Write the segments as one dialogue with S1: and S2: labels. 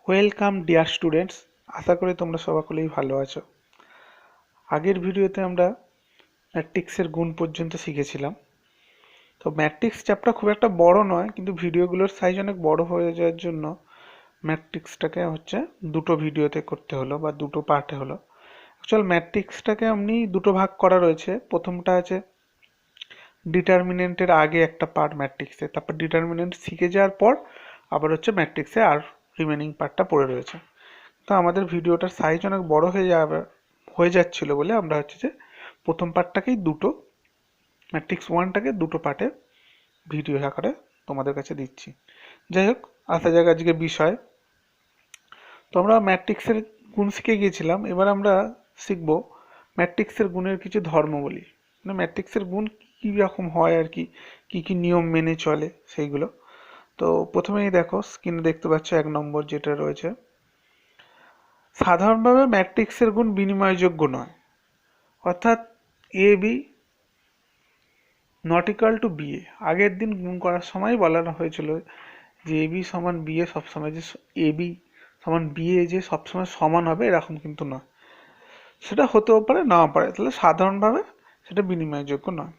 S1: Welcome dear students, আশা করি তোমরা সকলেই ভালো আছো। আগের ভিডিওতে আমরা ম্যাট্রিক্সের গুণ পর্যন্ত শিখেছিলাম। তো ম্যাট্রিক্স চ্যাপ্টার খুব একটা বড় নয়, কিন্তু ভিডিওগুলোর সাইজ অনেক বড় হয়ে যাওয়ার জন্য ম্যাট্রিক্সটাকে দুটো ভিডিওতে করতে হলো বা দুটো পার্টে হলো। অ্যাকচুয়াল ম্যাট্রিক্সটাকে এমনি দুটো ভাগ করা রয়েছে। প্রথমটা আছে ডিটারমিনেন্টের আগে একটা পার্ট ম্যাট্রিক্সে, তারপর ডিটারমিনেন্ট শিখে যাওয়ার পর আবার ম্যাট্রিক্সে আর রিমেনিং পার্টটা পড়ে রয়েছে। তো আমাদের ভিডিওটার সাইজ অনেক বড় হয়ে যাচ্ছিল বলে আমরা প্রথম পার্টটাকেই ম্যাট্রিক্স ওয়ানটাকে দুটো পার্টে ভিডিও আকারে তোমাদের কাছে দিচ্ছি। যাই হোক, আসা যাক আজকে বিষয়। তো আমরা ম্যাট্রিক্সের গুণ শিখে গিয়েছিলাম, এবার আমরা শিখব ম্যাট্রিক্সের গুণের কিছু ধর্মবলী, মানে ম্যাট্রিক্সের গুণ কী রকম হয় আর কি কী কী নিয়ম মেনে চলে সেইগুলো। তো প্রথমেই দেখো, স্ক্রিনে দেখতে পাচ্ছ 1 নম্বর যেটা রয়েছে, সাধারণভাবে ম্যাট্রিক্সের গুণ বিনিময়যোগ্য নয়। অর্থাৎ A B not equal to B A. আগের দিন গুণ করার সময় বলানো হয়েছিল যে এ বি সমান বি এ সবসময়, যে এ বি সমান বি এ যে সবসময় সমান হবে এরকম কিন্তু নয়। সেটা হতেও পারে, নাও পারে, তাহলে সাধারণভাবে সেটা বিনিময়যোগ্য নয়।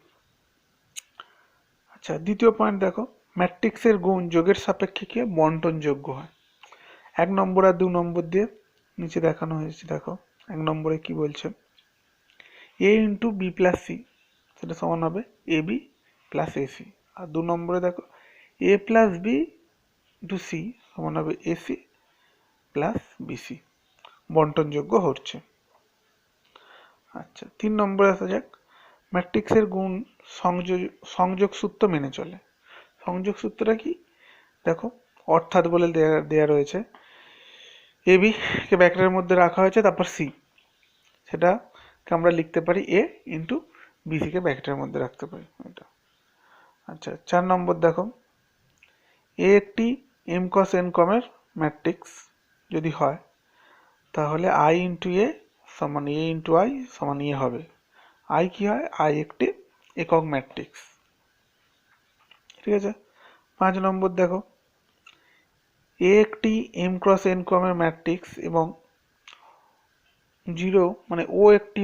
S1: আচ্ছা, দ্বিতীয় পয়েন্ট দেখো, ম্যাট্রিক্সের গুণ যোগের সাপেক্ষে কি বন্টনযোগ্য হয়। 1 নম্বর আর 2 নম্বর দিয়ে নিচে দেখানো হয়েছে। দেখো 1 নম্বরে কি বলছে, এ ইন্টু বি প্লাস সি সেটা সমান হবে এ বি প্লাস এসি। আর 2 নম্বরে দেখো, এ প্লাস বি ইন্টু সি সমান হবে এসি প্লাস বিসি, বন্টনযোগ্য হচ্ছে। আচ্ছা, 3 নম্বরে আসা যাক, ম্যাট্রিক্সের গুণ সংযোগ সংযোগ সূত্র মেনে চলে। সংযোগ সূত্রটা কি দেখো, অর্থাৎ বলে দেয়া রয়েছে, এ বি কে ব্র্যাকেটের মধ্যে রাখা হয়েছে, তারপর সি, সেটাকে আমরা লিখতে পারি এ ইন্টু বিসি কে ব্র্যাকেটের মধ্যে রাখতে পারি এটা। আচ্ছা, 4 নম্বর দেখো, এ একটি এম কস এন কমের ম্যাট্রিক্স যদি হয়, তাহলে আই ইন্টু এ সমান এ ইন্টু আই সমান এ হবে। আই কি হয়, আই একটি একক ম্যাট্রিক্স। ঠিক আছে। 5 নম্বর দেখো, এ একটি এম ক্রস এন কমের ম্যাট্রিক্স এবং জিরো, মানে ও একটি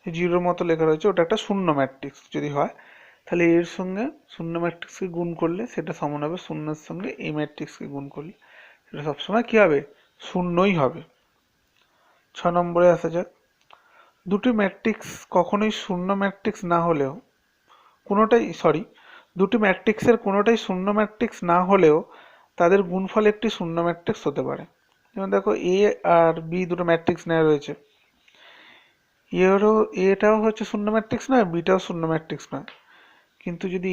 S1: জিরোর মতো লেখা রয়েছে, ওটা একটা শূন্য ম্যাট্রিক্স যদি হয়, তাহলে এর সঙ্গে শূন্য ম্যাট্রিক্সকে গুণ করলে সেটা সমান হবে শূন্যের সঙ্গে এই ম্যাট্রিক্সকে গুণ করলে সেটা সবসময় কি হবে, শূন্যই হবে। 6 নম্বরে আসা যাক, দুটি ম্যাট্রিক্স কখনোই শূন্য ম্যাট্রিক্স না হলেও দুটি ম্যাট্রিক্সের কোনোটাই শূন্য ম্যাট্রিক্স না হলেও তাদের গুণফল একটি শূন্য ম্যাট্রিক্স হতে পারে। যেমন দেখো, এ আর বি দুটো ম্যাট্রিক্স নেওয়া রয়েছে, এটাও শূন্য ম্যাট্রিক্স নয়, বিটাও শূন্য ম্যাট্রিক্স নয়, কিন্তু যদি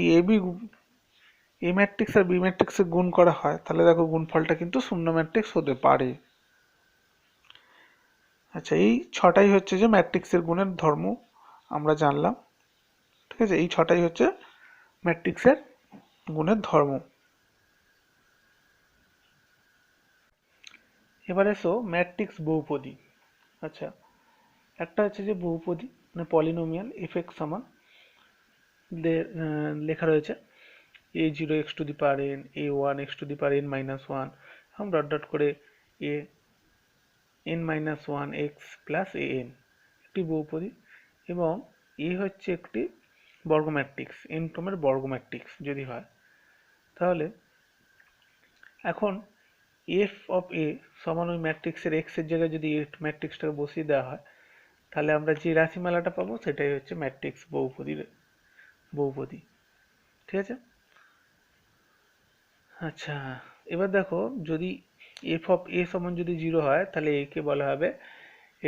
S1: এ ম্যাট্রিক্স আর বি ম্যাট্রিক্সে গুণ করা হয়, তাহলে দেখো গুণফলটা কিন্তু শূন্য ম্যাট্রিক্স হতে পারে। আচ্ছা, এই ছটাই যে ম্যাট্রিক্সের গুণের ধর্ম আমরা জানলাম। ঠিক আছে, এই ছটাই ম্যাট্রিক্সের গুণের ধর্ম। এবার এসো ম্যাট্রিক্স বহুপদী। আচ্ছা, একটা যে বহুপদী মানে পলিনোমিয়াল এফ এক্স সমান লেখা রয়েছে A zero X to the power N, A one X to the power N minus one, এবং ডট ডট করে A N minus one X plus A N, একটি বহুপদী। এবং এ একটি বর্গ ম্যাট্রিক্স, এন ক্রমের বর্গ ম্যাট্রিক্স যদি হয়, তাহলে এখন এফ অফ এ সমান ওই ম্যাট্রিক্সের এক্স এর জায়গায় যদি ম্যাট্রিক্সটাকে বসিয়ে দেওয়া হয়, তাহলে আমরা যে রাশিমালাটা পাবো সেটাই ম্যাট্রিক্স বহুপদী। ঠিক আছে। আচ্ছা, এবার দেখো, যদি এফ অফ এ সমান যদি জিরো হয়, তাহলে এ কে বলা হবে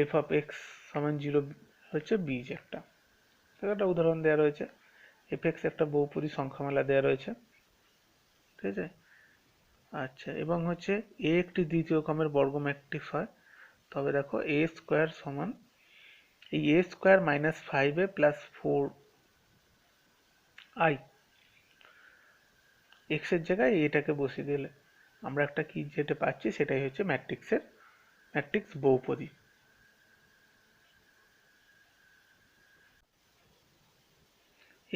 S1: এফ অফ এক্স সমান জিরো বীজ একটা। একটা উদাহরণ দেওয়া রয়েছে, এফ এক্স একটা বহুপদী সংখ্যামালা দেওয়া রয়েছে। ঠিক আছে। আচ্ছা, এবং এ একটি দ্বিতীয় ক্রমের বর্গ ম্যাট্রিক্স হয়, তবে দেখো এ স্কোয়ার সমান এই A square minus 5a plus 4i, X এর জায়গায় এটাকে বসিয়ে দিলে আমরা একটা কি যেটা পাচ্ছি সেটাই ম্যাট্রিক্স বহুপদী।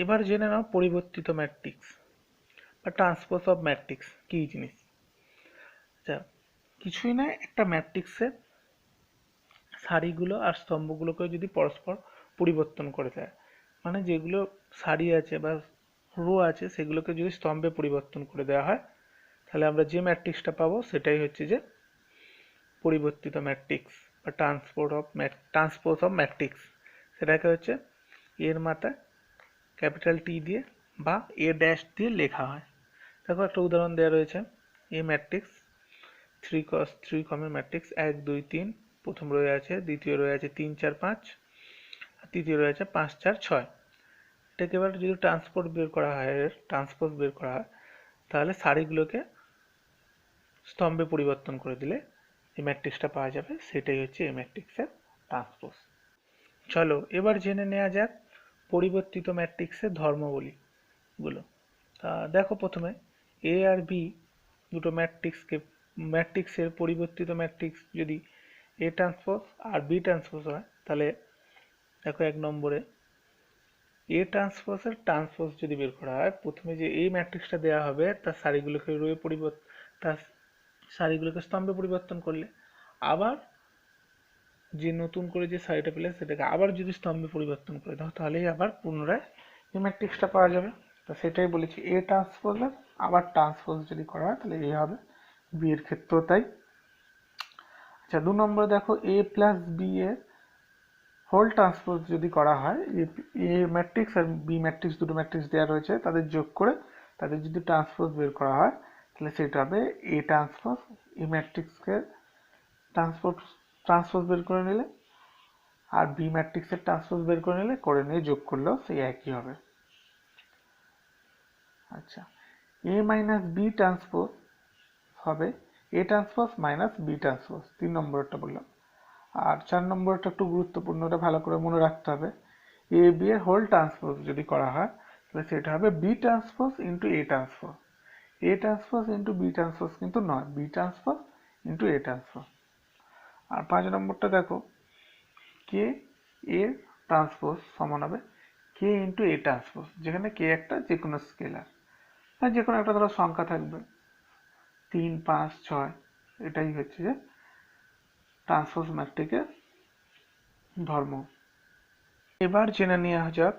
S1: এবার জেনে নাও পরিবর্তিত ম্যাট্রিক্স বা ট্রান্সপোজ অফ ম্যাট্রিক্স কি জিনিস। আচ্ছা, কিছুই না, একটা ম্যাট্রিক্সের সারিগুলো আর স্তম্ভগুলোকে যদি পরস্পর পরিবর্তন করে দেয়, মানে যেগুলো সারি আছে বা রো আছে সেগুলোকে যদি স্তম্ভে পরিবর্তন করে দেওয়া হয়, তাহলে আমরা যে ম্যাট্রিক্সটা পাবো সেটাই হচ্ছে যে পরিবর্তিত ম্যাট্রিক্স বা ট্রান্সপোজ অফ ম্যাট্রিক্স। সেটাকে হচ্ছে এর মাথায় ক্যাপিটাল টি দিয়ে বা এ ড্যাশ দিয়ে লেখা হয়। দেখো একটা উদাহরণ দেওয়া রয়েছে, এ ম্যাট্রিক্স 3 কমের ম্যাট্রিক্স 1 2 3, প্রথম রয়ে আছে, দ্বিতীয় রয়ে আছে 3 4 5, আর তৃতীয় রয়ে আছে 5 4 6। এটাকে এবার যদি ট্রান্সপোজ বের করা হয় তাহলে সারিগুলোকে স্তম্ভে পরিবর্তন করে দিলে যে ম্যাট্রিক্সটা পাওয়া যাবে সেটাই হচ্ছে এই ম্যাট্রিক্সের ট্রান্সপোজ। চলো এবার জেনে নেওয়া যাক পরিবর্তিত ম্যাট্রিক্সের ধর্মাবলীগুলো। দেখো প্রথমে এ আর বি দুটো ম্যাট্রিক্সের পরিবর্তিত ম্যাট্রিক্স যদি এ ট্রান্সপোজ আর বি ট্রান্সপোজ হয়, তাহলে দেখো 1 নম্বরে এ ট্রান্সপোজের ট্রান্সপোজ যদি বের করা হয়, প্রথমে যে এই ম্যাট্রিক্সটা দেওয়া হবে তার সারিগুলোকে স্তম্ভে পরিবর্তন করলে, আবার যে নতুন করে যে সারিটা পেলে সেটাকে আবার যদি স্তম্ভে পরিবর্তন করে দাও, তাহলেই আবার পুনরায় এই ম্যাট্রিক্সটা পাওয়া যাবে। তো সেটাই বলেছি, এ ট্রান্সপোজের আবার ট্রান্সপোজ যদি করা হয় তাহলে এ হবে, বি এর ক্ষেত্রেও তাই। আচ্ছা 2 নম্বরে দেখো এ প্লাস বি এর হোল ট্রান্সপোজ যদি করা হয়, এ ম্যাট্রিক্স আর বি ম্যাট্রিক্স দুটো ম্যাট্রিক্স দেওয়া রয়েছে, তাদের যোগ করে তাদের যদি ট্রান্সপোজ বের করা হয় তাহলে সেটা হবে এ ট্রান্সপোজ। এই ম্যাট্রিক্সকে ট্রান্সপোজ বের করে নিলে আর বি ম্যাট্রিক্সের ট্রান্সপোজ বের করে নিয়ে যোগ করলেও সেই একই হবে। আচ্ছা এ মাইনাস বি ট্রান্সপোজ হবে A transpose minus B transpose, 3 নম্বরটা বললাম। আর 4 নম্বরটা একটু গুরুত্বপূর্ণ, ওটা ভালো করে মনে রাখতে হবে। এ বি এর হোল ট্রান্সপোজ যদি করা হয় তাহলে সেটা হবে B transpose into A transpose. A transpose into B transpose কিন্তু নয়, B transpose into A transpose. আর 5 নম্বরটা দেখো কে এর ট্রান্সপোজ সমান হবে কে ইন্টু এ ট্রান্সপোজ, যেখানে কে একটা যে কোনো স্কেলার, আর যে কোনো একটা ধরো সংখ্যা থাকবে 3 5 6, এটাই হচ্ছে যে ট্রান্সপোজ ম্যাট্রিক্সের ধর্ম। এবার জেনে নেওয়া যাক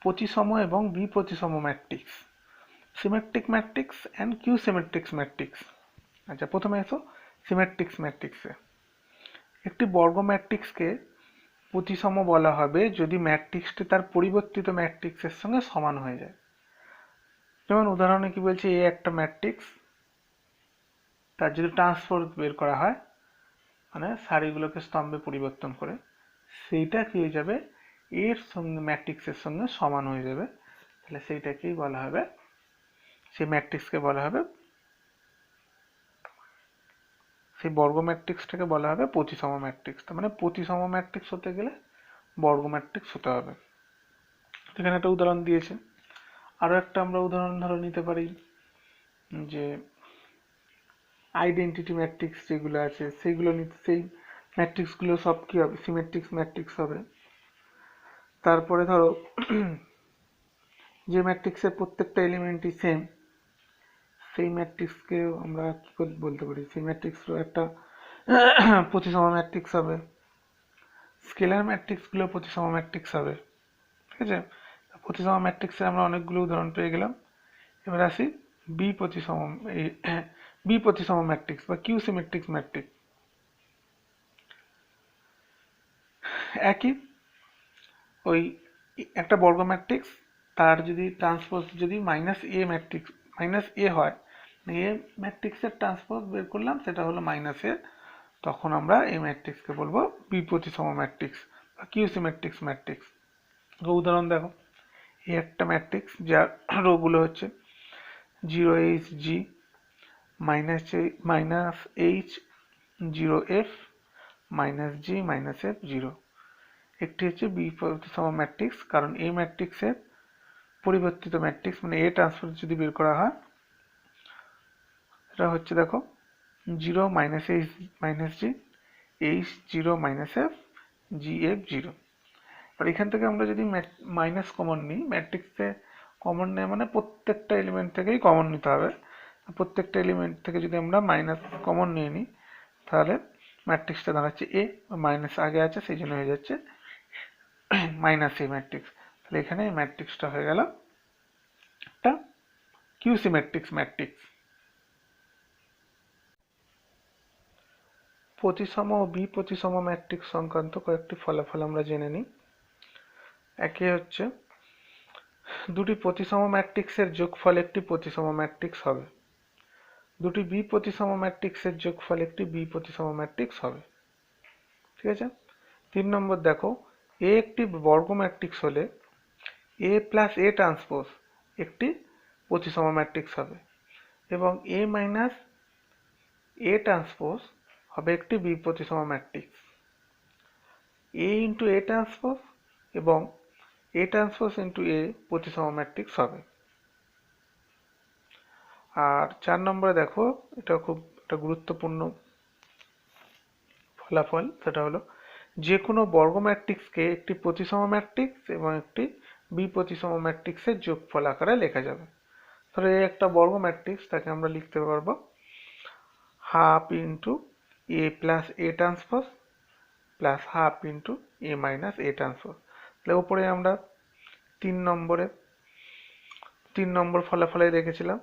S1: প্রতিসম এবং বিপ্রতিসম matrix, symmetric matrix and skew symmetric matrix. আচ্ছা প্রথমে এসো সিমেট্রিক ম্যাট্রিক্সে। একটি বর্গ ম্যাট্রিক্সকে প্রতিসম বলা হবে যদি ম্যাট্রিক্সটি তার পরিবর্তিত ম্যাট্রিক্সের সঙ্গে সমান হয়ে যায়। যেমন উদাহরণে কি বলছে, এ একটা ম্যাট্রিক্স, তার যদি ট্রান্সপোজ বের করা হয় মানে সারিগুলোকে স্তম্ভে পরিবর্তন করে, সেইটা কি হয়ে যাবে এর সঙ্গে ম্যাট্রিক্সের সঙ্গে সমান হয়ে যাবে, তাহলে সেইটাকেই বলা হবে, সেই ম্যাট্রিক্সকে বলা হবে, সেই বর্গ ম্যাট্রিক্সটাকে বলা হবে প্রতিসম ম্যাট্রিক্স। তার মানে প্রতিসম ম্যাট্রিক্স হতে গেলে বর্গ ম্যাট্রিক্স হতে হবে। এখানে একটা উদাহরণ দিয়েছে, আরো একটা আমরা উদাহরণ ধরে নিতে পারি যে আইডেন্টিটি ম্যাট্রিক্স যেগুলো আছে সেইগুলো নিতে, সেই ম্যাট্রিক্সগুলো সব কি হবে সিমেট্রিক ম্যাট্রিক্স হবে। তারপরে ধরো যে ম্যাট্রিক্সের প্রত্যেকটা এলিমেন্টই সেম, সেই ম্যাট্রিক্সকে আমরা কি করে বলতে পারি, সেই ম্যাট্রিক্সও একটা প্রতিসম ম্যাট্রিক্স হবে। স্কেলার ম্যাট্রিক্সগুলো প্রতিসম ম্যাট্রিক্স হবে, ঠিক আছে। প্রতিসম ম্যাট্রিক্সের আমরা অনেকগুলো উদাহরণ পেয়ে গেলাম। এবার আসি বি প্রতিসম ম্যাট্রিক্স বা কিউ সিমেট্রিক ম্যাট্রিক্স। একই ওই একটা বর্গ ম্যাট্রিক্স, তার যদি ট্রান্সপোজ যদি মাইনাস এ হয়, এ ম্যাট্রিক্সের ট্রান্সপোজ বের করলাম সেটা হলো মাইনাস এ, তখন আমরা এই ম্যাট্রিক্সকে বলবো বি প্রতিসম ম্যাট্রিক্স বা কিউ সিমেট্রিক ম্যাট্রিক্স। উদাহরণ দেখো, এই একটা ম্যাট্রিক্স যার রো গুলো হচ্ছে 0h g minus h 0f minus g minus f 0। একটি হচ্ছে বি প্রতিসম ম্যাট্রিক্স, কারণ এই ম্যাট্রিক্সের পরিবর্তিত ম্যাট্রিক্স মানে এ ট্রান্সপোজ যদি বের করা হয়, এটা হচ্ছে দেখো 0 minus h minus g h 0 minus f g f 0। আর এখান থেকে আমরা যদি মাইনাস কমন নিই, ম্যাট্রিক্সে কমন নেয় মানে প্রত্যেকটা এলিমেন্ট থেকেই কমন নিতে হবে। প্রত্যেকটা এলিমেন্ট থেকে যদি আমরা মাইনাস কমন নিয়ে নিই তাহলে ম্যাট্রিক্সটা দাঁড়াচ্ছে এ, মাইনাস আগে আছে সেই জন্য হয়ে যাচ্ছে মাইনাস এ ম্যাট্রিক্স। তাহলে এখানে এই ম্যাট্রিক্সটা হয়ে গেল একটা কিউসি ম্যাট্রিক্স। প্রতিসম ও বিপ্রতিসম ম্যাট্রিক্স সংক্রান্ত কয়েকটি ফলাফল আমরা জেনে নিই। একে হচ্ছে দুটি প্রতিসম ম্যাট্রিক্সের যোগফল একটি প্রতিসম ম্যাট্রিক্স হবে। দুটি বিপ্রতিসম ম্যাট্রিক্সের যোগফল একটি বিপ্রতিসম ম্যাট্রিক্স হবে। ঠিক আছে। 3 নম্বর দেখো, এ একটি বর্গ ম্যাট্রিক্স হলে এ প্লাস এ ট্রান্সপোজ একটি প্রতিসম ম্যাট্রিক্স হবে এবং এ মাইনাস এ ট্রান্সপোজ হবে একটি বিপ্রতিসম matrix. A into A transpose এবং এ ট্রান্সপোজ ইন্টু এ প্রতিসম ম্যাট্রিক্স হবে। আর 4 নম্বরে দেখো, এটা খুব একটা গুরুত্বপূর্ণ ফলাফল, সেটা হলো যে কোনো বর্গ ম্যাট্রিক্সকে একটি প্রতিসম ম্যাট্রিক্স এবং একটি বিপ্রতিসম ম্যাট্রিক্সের যোগফল আকারে লেখা যাবে। ধরো এই একটা বর্গ ম্যাট্রিক্স, তাকে আমরা লিখতে পারবো হাফ ইন্টু এ প্লাস এ ট্রান্সপোজ প্লাস হাফ ইন্টু এ মাইনাস এ ট্রান্সপোজ। তাহলে উপরে আমরা 3 নম্বর ফলাফলে দেখেছিলাম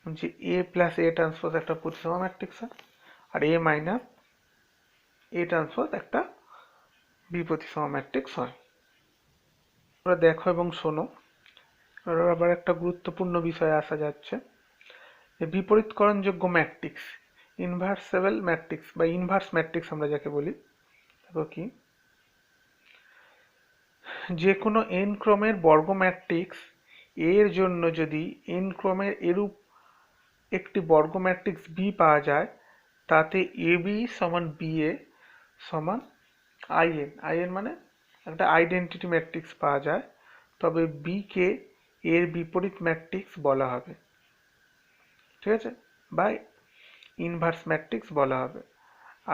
S1: যে এ প্লাস এ ট্রান্সপোজ একটা প্রতিসম ম্যাট্রিক্স হয় আর এ মাইনাস এ ট্রান্সপোজ একটা বিপ্রতিসম ম্যাট্রিক্স হয়। তোমরা দেখো এবং শোনো। আবার একটা গুরুত্বপূর্ণ বিষয়ে আসা যাচ্ছে, যে বিপরীতকরণযোগ্য ম্যাট্রিক্স, ইনভার্সেবল ম্যাট্রিক্স বা ইনভার্স ম্যাট্রিক্স আমরা যাকে বলি। দেখো কি, যে কোনো n ক্রমের বর্গ ম্যাট্রিক্স এর জন্য যদি n ক্রমের এরূপ একটি বর্গ ম্যাট্রিক্স বি পাওয়া যায়, তাতে ab সমান ba সমান in মানে একটা আইডেন্টিটি ম্যাট্রিক্স পাওয়া যায়, তবে বি কে এর বিপরীত ম্যাট্রিক্স বলা হবে। ঠিক আছে, বা ইনভার্স ম্যাট্রিক্স বলা হবে।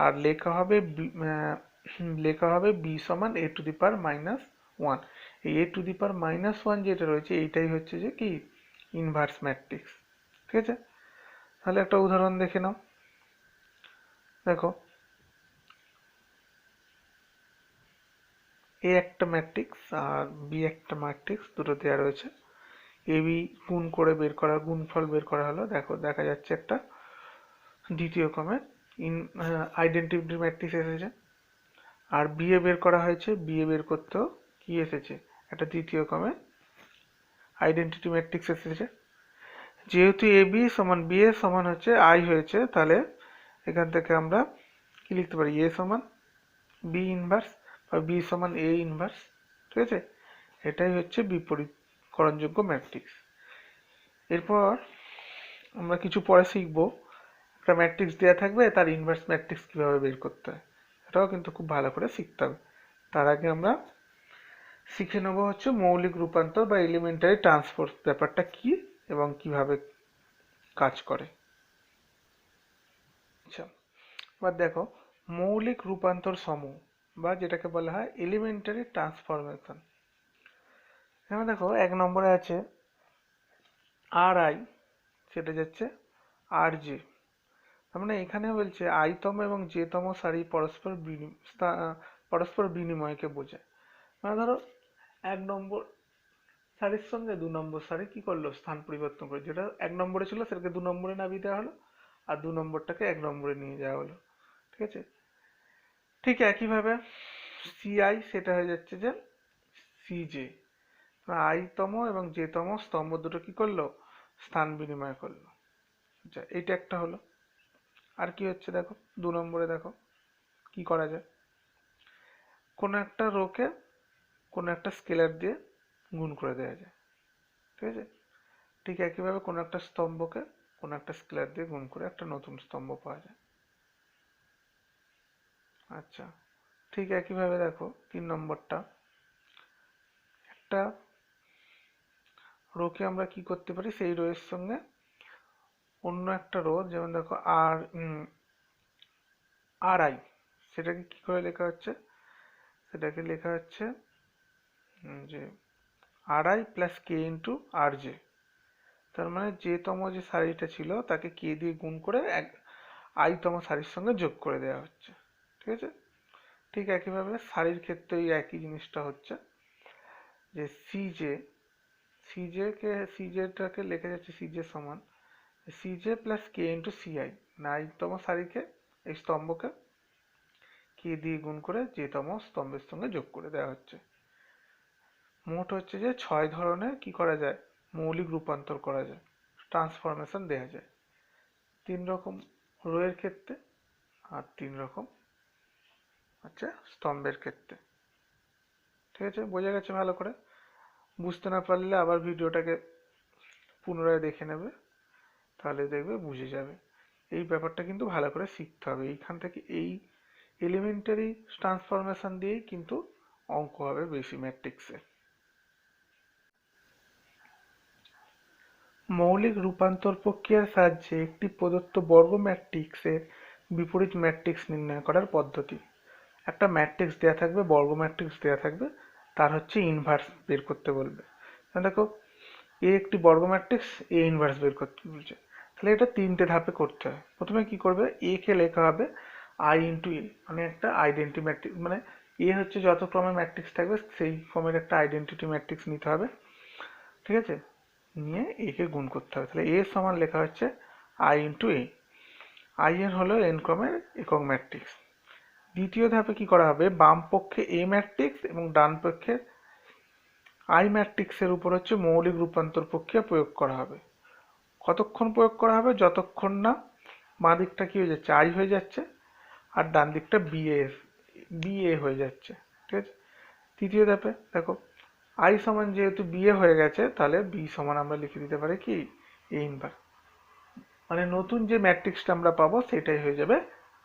S1: আর লেখা হবে বি সমান A to the power minus one. এই A to the power minus one যেটা রয়েছে এইটাই হচ্ছে যে কি ইনভার্স ম্যাট্রিক্স। ঠিক আছে, তাহলে একটা উদাহরণ দেখে নাও। দেখো, এ একটা ম্যাট্রিক্স আর বি একটা ম্যাট্রিক্স, দুটো দেওয়া রয়েছে। এ বি গুণ করে গুণফল বের করা হলো। দেখো দেখা যাচ্ছে একটা দ্বিতীয় ক্রমের আইডেন্টিটি ম্যাট্রিক্স এসেছে। আর বিএ বের করা হয়েছে, বিএ বের করতেও কি এসেছে, একটা তৃতীয় ক্রমের আইডেন্টিটি ম্যাট্রিক্স এসেছে। যেহেতু এ বি সমান বি এ সমান হচ্ছে আই হয়েছে, তাহলে এখান থেকে আমরা কি লিখতে পারি, এ সমান বি ইনভার্স বা বি সমান এ ইনভার্স। ঠিক আছে, এটাই হচ্ছে বিপরীতকরণযোগ্য ম্যাট্রিক্স। এরপর আমরা কিছু পরে শিখবো, একটা ম্যাট্রিক্স দেওয়া থাকবে, তার ইনভার্স ম্যাট্রিক্স কিভাবে বের করতে হয়, এটাও কিন্তু খুব ভালো করে শিখতে হবে। তার আগে আমরা শিখে নেবো হচ্ছে মৌলিক রূপান্তর বা এলিমেন্টারি ট্রান্সফার ব্যাপারটা কি এবং কিভাবে কাজ করে। আচ্ছা, এবার দেখো মৌলিক রূপান্তর সমূহ বা যেটাকে বলা হয় এলিমেন্টারি ট্রান্সফরমেশন। এখানে দেখো 1 নম্বরে আছে আর আই, সেটা যাচ্ছে আর জে। তার মানে এখানে বলছে আইতম এবং জেতম সারি পরস্পর বিনিময়কে বোঝায়। মানে ধরো 1 নম্বর সারির সঙ্গে 2 নম্বর সারি কি করলো, স্থান পরিবর্তন করে, যেটা 1 নম্বরে ছিল সেটাকে 2 নম্বরে নামিয়ে দেওয়া হলো আর 2 নম্বরটাকে 1 নম্বরে নিয়ে যাওয়া হলো। ঠিক আছে, ঠিক একইভাবে সিআই সেটা হয়ে যাচ্ছে যে সিজে, আইতম এবং জেতম স্তম্ভ দুটো কি করলো, স্থান বিনিময় করলো। আচ্ছা, এইটা একটা হলো। আর কি হচ্ছে দেখো 2 নম্বরে, দেখো কি করা যায়, কোনো একটা রোকে কোনো একটা স্কেলার দিয়ে গুণ করে দেওয়া যায়। ঠিক আছে, ঠিক একইভাবে কোনো একটা স্তম্ভকে কোনো একটা স্কেলার দিয়ে গুণ করে একটা নতুন স্তম্ভ পাওয়া যায়। আচ্ছা, ঠিক একইভাবে দেখো 3 নম্বরটা, একটা রোকে আমরা কি করতে পারি, সেই রো এর সঙ্গে অন্য একটা রো, যেমন দেখো আর আই, সেটাকে কি করে লেখা হচ্ছে, সেটাকে লেখা হচ্ছে যে R I plus K into R J. তার মানে যে তম যে সারিটা ছিল তাকে কে দিয়ে গুণ করে আইতম সারির সঙ্গে যোগ করে দেওয়া হচ্ছে। ঠিক আছে, ঠিক একইভাবে সারির ক্ষেত্রে এই একই জিনিসটা হচ্ছে যে সিজেটাকে লেখা যাচ্ছে সিজে সমান সিজে প্লাস কে ইন্টু সিআই, আইতম সারিকে এই স্তম্ভকে কে দিয়ে গুণ করে যেতম স্তম্ভের সঙ্গে যোগ করে দেওয়া হচ্ছে। মোট হচ্ছে যে 6 ধরনের কি করা যায়, মৌলিক রূপান্তর করা যায়, ট্রান্সফরমেশন দেওয়া যায়। 3 রকম রোয়ের ক্ষেত্রে আর 3 রকম হচ্ছে স্তম্ভের ক্ষেত্রে। ঠিক আছে, বোঝা গেছে ভালো করে? বুঝতে না পারলে আবার ভিডিওটাকে পুনরায় দেখে নেবে, তাহলে দেখবে বুঝে যাবে। এই ব্যাপারটা কিন্তু ভালো করে শিখতে হবে। এইখান থেকে এই এলিমেন্টারি ট্রান্সফরমেশন দিয়েই কিন্তু অঙ্ক হবে বেশি ম্যাট্রিক্সে। মৌলিক রূপান্তর প্রক্রিয়ার সাহায্যে একটি প্রদত্ত বর্গ ম্যাট্রিক্সের বিপরীত ম্যাট্রিক্স নির্ণয় করার পদ্ধতি। একটা ম্যাট্রিক্স দেওয়া থাকবে, বর্গ ম্যাট্রিক্স দেওয়া থাকবে, তার হচ্ছে ইনভার্স বের করতে বলবে। দেখো এ একটি বর্গ ম্যাট্রিক্স, এ ইনভার্স বের করতে বলছে, তাহলে এটা 3টে ধাপে করতে হয়। প্রথমে কি করবে, এ কে লেখা হবে আই ইন্টু এ, মানে একটা আইডেন্টি ম্যাট্রিক্স, মানে এ হচ্ছে যত ক্রমে ম্যাট্রিক্স থাকবে সেই ক্রমের একটা আইডেন্টিটি ম্যাট্রিক্স নিতে হবে। ঠিক আছে, নিয়ে এ কে গুণ করতে হবে। তাহলে এ সমান লেখা হচ্ছে আই ইন্টু এ, আই এর হলো এন ক্রমের একক ম্যাট্রিক্স। দ্বিতীয় ধাপে কি করা হবে, বাম পক্ষে এ ম্যাট্রিক্স এবং ডান পক্ষে আই ম্যাট্রিক্সের উপর হচ্ছে মৌলিক রূপান্তর প্রক্রিয়া প্রয়োগ করা হবে। কতক্ষণ প্রয়োগ করা হবে, যতক্ষণ না বাঁ দিকটা কি হয়ে যাচ্ছে, আই হয়ে যাচ্ছে, আর ডান দিকটা বিএ হয়ে যাচ্ছে। ঠিক আছে, তৃতীয় ধাপে দেখো আই সমান যেহেতু বিএ হয়ে গেছে, তাহলে বি সমান আমরা লিখে দিতে পারি কি এ ইনভার্স, মানে নতুন যে ম্যাট্রিক্সটা আমরা পাবো সেটাই হয়ে যাবে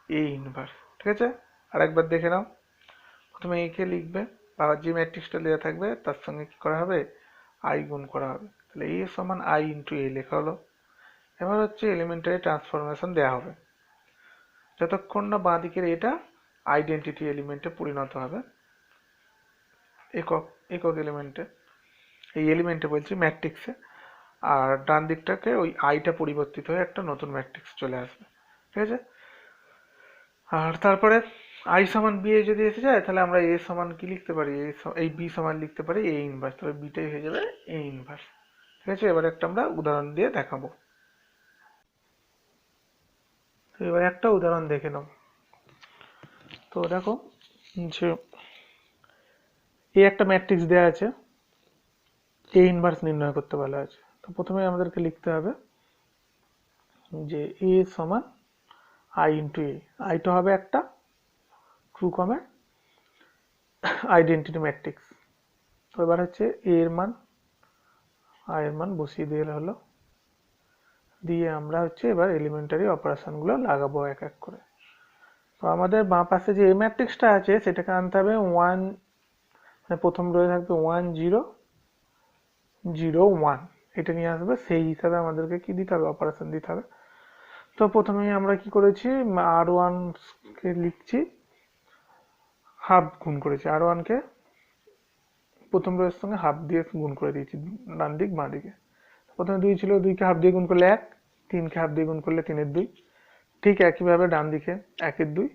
S1: এ ইনভার্স। ঠিক আছে, আরেকবার দেখে নাও। প্রথমে এ কে লিখবে, বা যে ম্যাট্রিক্সটা দেওয়া থাকবে তার সঙ্গে কি করা হবে, আই গুণ করা হবে। তাহলে এ সমান আই ইন্টু এ লেখা হলো। এবার হচ্ছে এলিমেন্টারি ট্রান্সফরমেশন দেওয়া হবে, যতক্ষণ না বাঁ দিকের এটা আইডেন্টিটি এলিমেন্টে পরিণত হবে, একক একক এলিমেন্টে, এই এলিমেন্টে বলছি ম্যাট্রিক্সে, আর ডান দিকটাকে ওই আইটা পরিবর্তিত হয়ে একটা নতুন ম্যাট্রিক্স চলে আসবে। ঠিক আছে, আর তারপরে আই সমান বি এ যদি এসে যায়, তাহলে আমরা এ সমান কি লিখতে পারি, এই বি সমান লিখতে পারি এ ইনভার্স, তাহলে বিটাই হয়ে যাবে এ ইনভার্স। ঠিক আছে, এবার একটা আমরা উদাহরণ দিয়ে দেখাবো। তো এবার একটা উদাহরণ দেখে নাও। তো দেখো যে এই একটা ম্যাট্রিক্স দেওয়া আছে, এ ইনভার্স নির্ণয় করতে বলা আছে। তো প্রথমে আমাদেরকে লিখতে হবে যে এ সমান আই ইন্টু এ, আইটা হবে একটা ট্রু ক্রমের আইডেন্টিটি ম্যাট্রিক্স। তো এবার হচ্ছে এ এর মান, আই এর মান বসিয়ে দিলে হলো, দিয়ে আমরা হচ্ছে এবার এলিমেন্টারি অপারেশনগুলো লাগাবো এক এক করে। তো আমাদের বাঁ পাশে যে এ ম্যাট্রিক্সটা আছে সেটাকে আনতে হবে 1, মানে প্রথম রয়ে থাকবে 1 0 0 1, এটা নিয়ে আসবে, সেই হিসাবে আমাদেরকে কি দিতে হবে, অপারেশন দিতে হবে। তো প্রথমেই আমরা কি করেছি, R1 কে লিখছি হাফ গুণ করেছি, R1 কে প্রথম রোয়ের সঙ্গে হাফ দিয়ে গুণ করে দিয়েছি ডান দিক বাঁ দিকে। প্রথমে 2 ছিল, 2 কে হাফ দিয়ে গুণ করলে 1, 3 কে হাফ দিয়ে গুণ করলে 3 এর 2, ঠিক একইভাবে ডান দিকে 1 এর 2,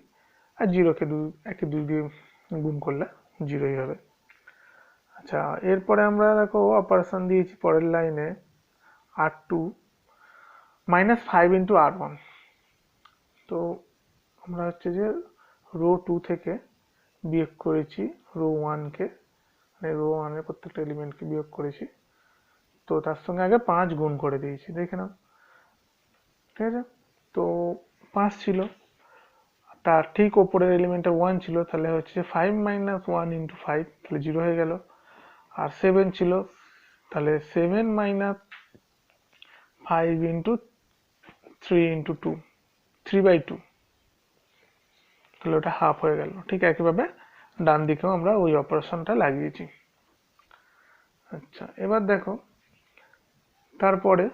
S1: আর 0 কে 2 1 এর 2 দিয়ে গুণ করলে 0ই হবে। আচ্ছা, এরপরে আমরা দেখো অপারেশন দিয়েছি পরের লাইনে R2 -5 ইন্টু R1। তো আমরা হচ্ছে যে রো 2 থেকে বিয়োগ করেছি রো 1 কে, মানে রো 1 এর প্রত্যেকটা এলিমেন্টকে বিয়োগ করেছি। তো তার সঙ্গে আগে 5 গুণ করে দিয়েছি, দেখে নাও। ঠিক আছে, তো 5 ছিল, তার ঠিক ওপরের এলিমেন্টটা 1 ছিল, তাহলে হচ্ছে 5 মাইনাস 1 ইন্টু 5, তাহলে 0 হয়ে গেল। আর 7 ছিল, তাহলে 7 মাইনাস 5 ইন্টু 3 ইন্টু 2, 3/2, তাহলে ওটা হাফ হয়ে গেল। ঠিক একইভাবে ডান দিকেও আমরা ওই অপারেশনটা লাগিয়েছি। আচ্ছা, এবার দেখো তারপরে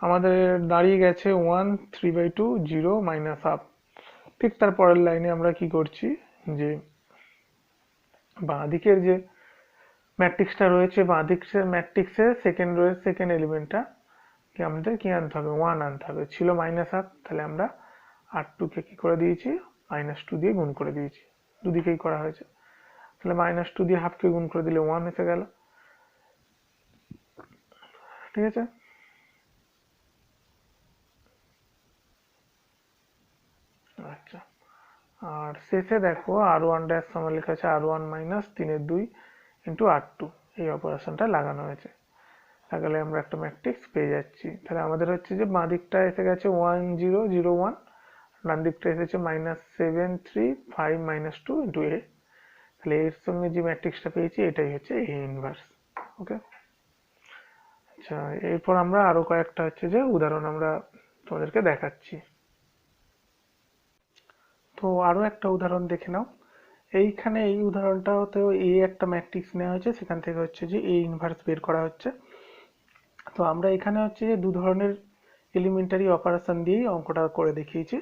S1: আমাদের দাঁড়িয়ে গেছে 1 3/2 0 মাইনাস হাফ। ঠিক তার পরের লাইনে আমরা কি করছি, যে বাঁ দিকের যে ম্যাট্রিক্সটা রয়েছে, বাঁ দিকের ম্যাট্রিক্সের সেকেন্ড রোয়ের সেকেন্ড এলিমেন্টটা কি আমাদের কি আনতে হবে, 1 আনতে হবে। ছিল মাইনাস হাফ, তাহলে আমরা R2 কে কি করে দিয়েছি, -2 দিয়ে গুণ করে দিয়েছি, দুদিকেই করা হয়েছে। তাহলে -2 দিয়ে হাফকে গুণ করে দিলে 1 এসে গেল, ঠিক আছে। আচ্ছা, আর শেষে দেখো R1 ড্যাশ সমান লেখা আছে R1 মাইনাস 3/2 ইন্টু R2, এই অপারেশনটা লাগানো হয়েছে। লাগালে আমরা একটা ম্যাট্রিক্স পেয়ে যাচ্ছি। তাহলে আমাদের হচ্ছে যে বাঁ দিকটা এসে গেছে 1 0 0 1, ডান দিকটা এসেছে -7 3 5 -2 ইন্টু A। তাহলে এর সঙ্গে যে ম্যাট্রিক্সটা পেয়েছি এটাই হচ্ছে A ইনভার্স। ওকে, আচ্ছা, এরপর আমরা আরো কয়েকটা হচ্ছে যে উদাহরণ আমরা তোমাদেরকে দেখাচ্ছি। তো আরো একটা উদাহরণ দেখে নাও। এইখানে এই উদাহরণটাতেও এই একটা ম্যাট্রিক্স নেওয়া হয়েছে, সেখান থেকে হচ্ছে যে A ইনভার্স বের করা হচ্ছে। তো আমরা এখানে হচ্ছে যে দু ধরনের এলিমেন্টারি অপারেশন দিয়েই অঙ্কটা করে দেখিয়েছি।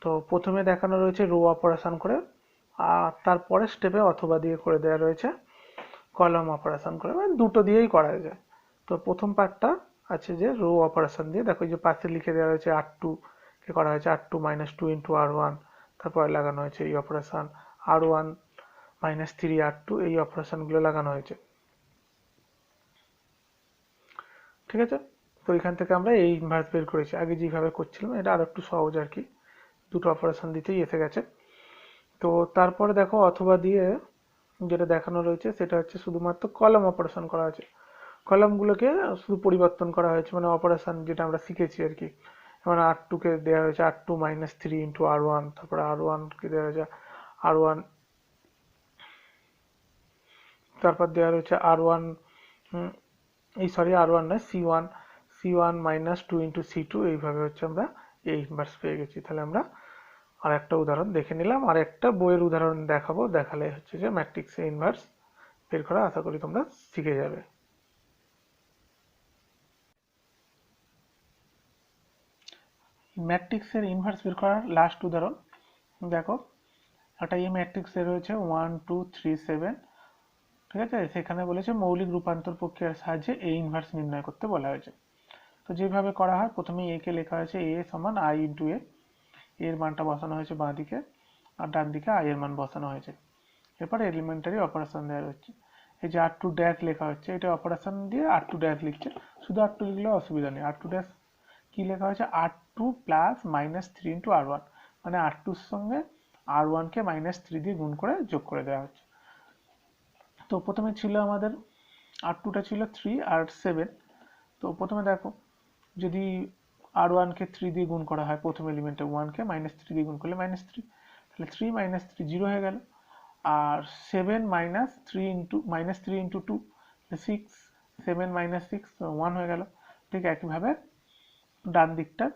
S1: তো প্রথমে দেখানো রয়েছে রো অপারেশন করে, আর তারপরে স্টেপে অথবা দিয়ে করে দেওয়া রয়েছে কলাম অপারেশন করে, মানে দুটো দিয়েই করা যায়। তো প্রথম পার্টটা আছে যে রো অপারেশন দিয়ে, দেখো এই যে পাশে লিখে দেওয়া রয়েছে R2 কে করা হয়েছে R2 -2 ইন্টু R1, তারপরে লাগানো হয়েছে এই অপারেশন R1 -3 R2, এই অপারেশনগুলো লাগানো হয়েছে, ঠিক আছে। তো এখান থেকে আমরা এই ইনভার্স বের করেছি, আগে যেভাবে করছিলাম এটা আর একটু সহজ আর কি, দুটো অপারেশন দিতেই এসে গেছে। তো তারপরে দেখো অথবা দিয়ে যেটা দেখানো রয়েছে সেটা হচ্ছে শুধুমাত্র কলাম অপারেশন করা হয়েছে, কলামগুলোকে শুধু পরিবর্তন করা হয়েছে, মানে অপারেশন যেটা আমরা শিখেছি আর কি। যেমন R2 কে দেওয়া হয়েছে R2 -3 ইন্টু R1, তারপরে R1 কে দেওয়া হয়েছে R1, তারপর দেওয়া রয়েছে R1 এই সরি R1 নয় C1 -2 ইন্টু C2, এইভাবে হচ্ছে আমরা এই ইনভার্স পেয়ে গেছি। তাহলে আমরা আর একটা উদাহরণ দেখে নিলাম, আর একটা বইয়ের উদাহরণ দেখাবো, দেখালে হচ্ছে যে ম্যাট্রিক্স ইনভার্স বের করা আশা করি তোমরা শিখে যাবে। ম্যাট্রিক্সের ইনভার্স বের করার লাস্ট উদাহরণ দেখো, একটা এই ম্যাট্রিক্সে রয়েছে 1 2 3 7, ঠিক আছে। সেখানে বলেছে মৌলিক রূপান্তর প্রক্রিয়ার সাহায্যে এ ইনভার্স নির্ণয় করতে বলা হয়েছে। তো যেভাবে করা হয়, প্রথমে এ কে লেখা হয়েছে এ সমান আই ইন্টু এ, এর মানটা বসানো হয়েছে বাঁ দিকে, আর ডান দিকে আই এর মান বসানো হয়েছে। এরপর এলিমেন্টারি অপারেশন দেওয়া হচ্ছে, এই যে R2 ড্যাশ লেখা হচ্ছে, এটা অপারেশন দিয়ে R2 ড্যাশ লিখছে, শুধু R2 লিখলে অসুবিধা নেই। R2 ড্যাশ কি লেখা হয়েছে, R2 প্লাস -3 ইন্টু R1, মানে R2 এর সঙ্গে R1 কে -3 দিয়ে গুণ করে যোগ করে দেওয়া হচ্ছে। তো প্রথমে ছিল আমাদের R2টা ছিল 3 আর 7। তো প্রথমে দেখো, যদি R1 কে 3 দিয়ে গুণ করা হয়, প্রথম এলিমেন্টে 1 কে -3 দিয়ে গুণ করলে -3, তাহলে 3 -3 0 হয়ে গেল। আর 7 -3 ইন্টু 2 6, 7 -6 1 হয়ে গেল। ঠিক একইভাবে ডান দিকটা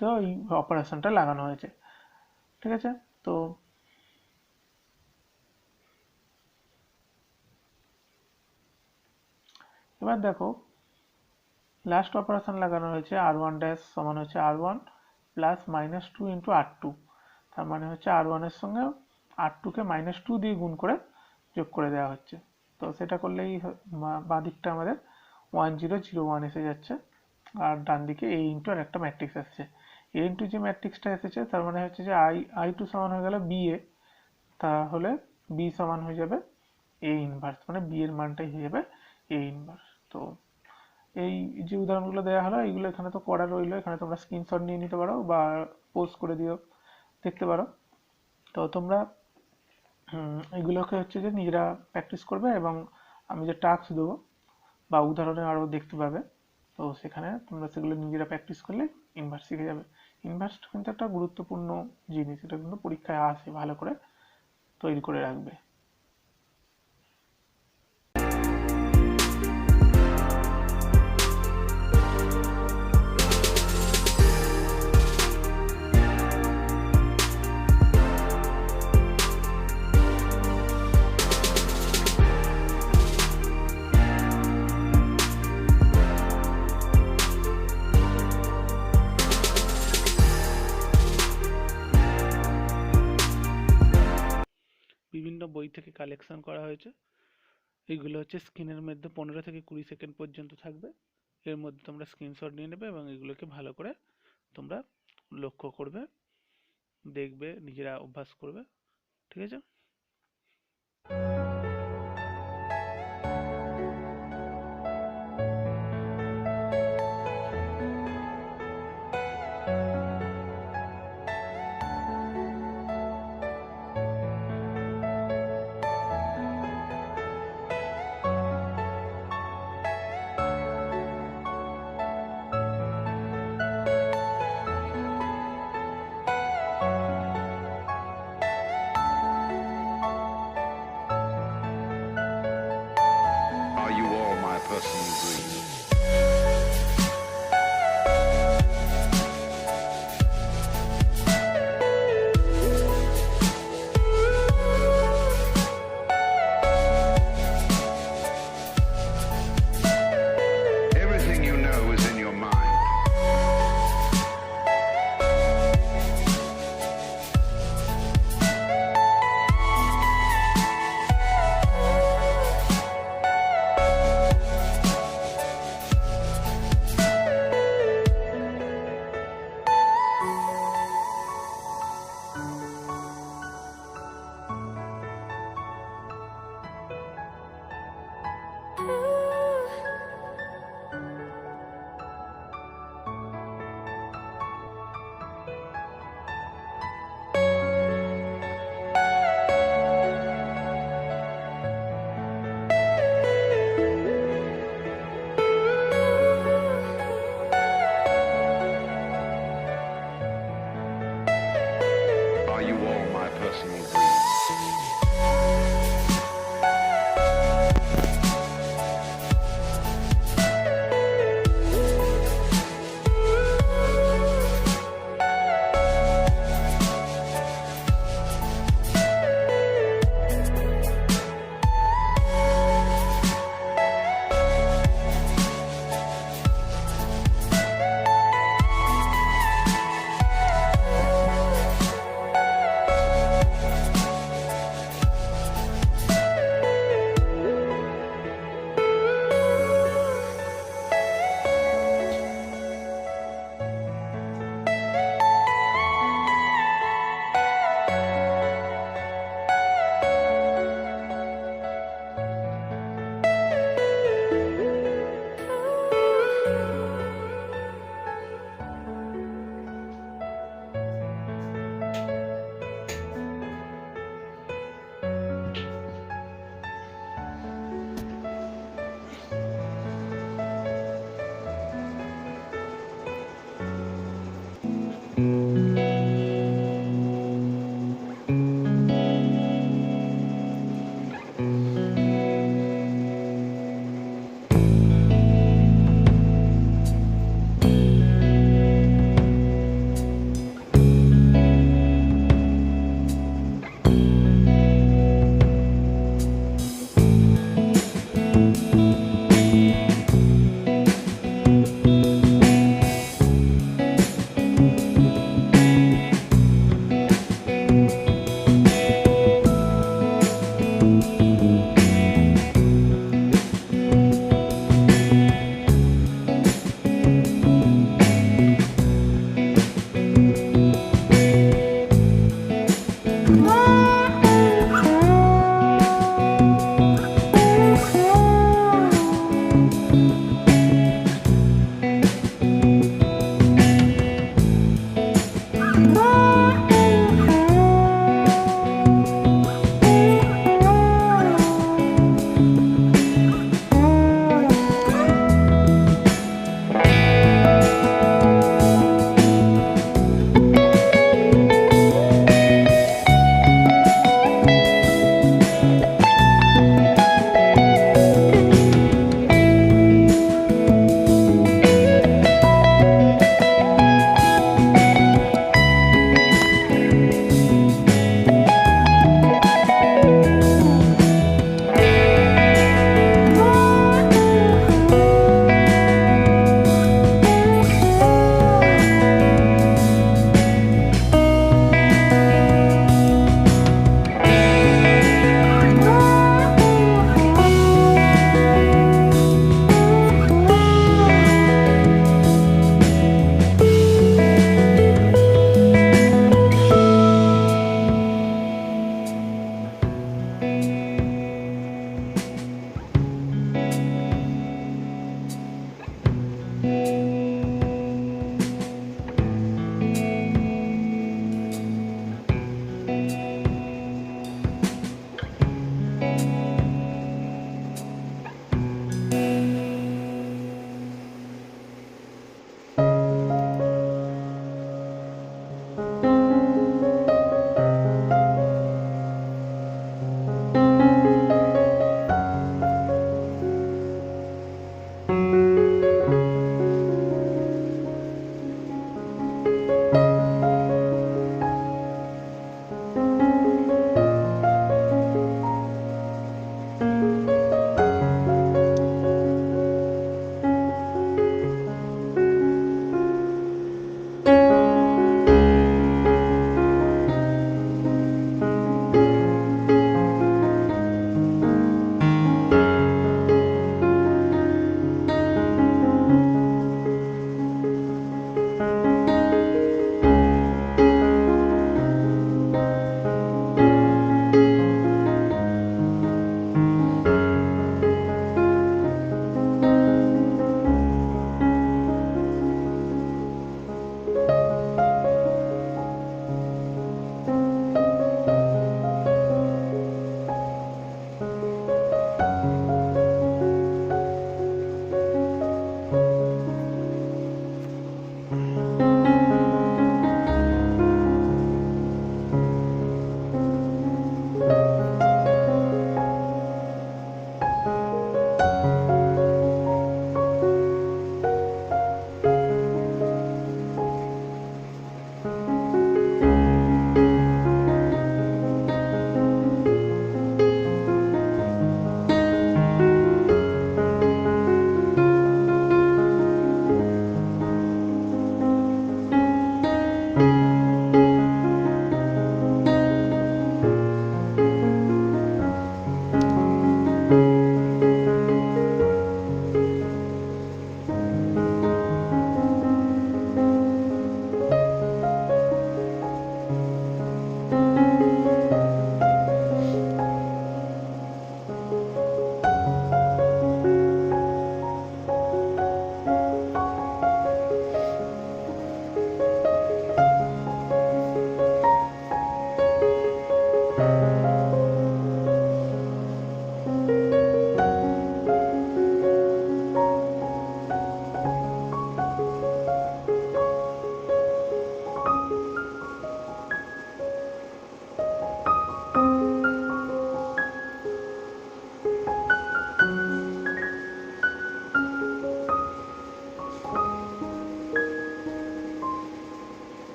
S1: তো এই অপারেশনটা লাগানো হয়েছে, ঠিক আছে। তো এবার দেখো লাস্ট অপারেশন লাগানো হয়েছে R1 ড্যাশ সমান হচ্ছে R1 প্লাস -2 ইন্টু R2, তার মানে হচ্ছে R1 এর সঙ্গে R2 কে -2 দিয়ে গুণ করে যোগ করে দেওয়া হচ্ছে। তো সেটা করলেই বাঁ দিকটা আমাদের 1 0 0 1 এসে যাচ্ছে, আর ডান দিকে A ইন্টু আর একটা ম্যাট্রিক্স আসছে। A ইন্টু যে ম্যাট্রিক্সটা এসেছে তার মানে হচ্ছে যে I2 সমান হয়ে গেল BA, তাহলে B সমান হয়ে যাবে A ইনভার্স, মানে B এর মানটাই হয়ে যাবে A ইনভার্স। তো এই যে উদাহরণগুলো দেওয়া হলো এইগুলো এখানে তো করা রইলো, এখানে তোমরা স্ক্রিনশট নিয়ে নিতে পারো বা পোস্ট করে দিও, দেখতে পারো। তো তোমরা এগুলোকে হচ্ছে যে নিজেরা প্র্যাকটিস করবে, এবং আমি যে টাস্ক দেবো বা উদাহরণে আরও দেখতে পাবে, তো সেখানে তোমরা সেগুলো নিজেরা প্র্যাকটিস করলে ইনভার্স শিখে যাবে। ইনভার্স কিন্তু একটা গুরুত্বপূর্ণ জিনিস, এটা কিন্তু পরীক্ষায় আসে, ভালো করে তৈরি করে রাখবে। বিভিন্ন বই থেকে কালেকশন করা হয়েছে, এইগুলো হচ্ছে স্ক্রিনের মধ্যে 15 থেকে 20 সেকেন্ড পর্যন্ত থাকবে, এর মধ্যে তোমরা স্ক্রিনশট নিয়ে নেবে এবং এগুলোকে ভালো করে তোমরা লক্ষ্য করবে, দেখবে, নিজেরা অভ্যাস করবে। ঠিক আছে?
S2: Are you all my personal dreams? Everything you know is in your mind. Are you all my personal dreams?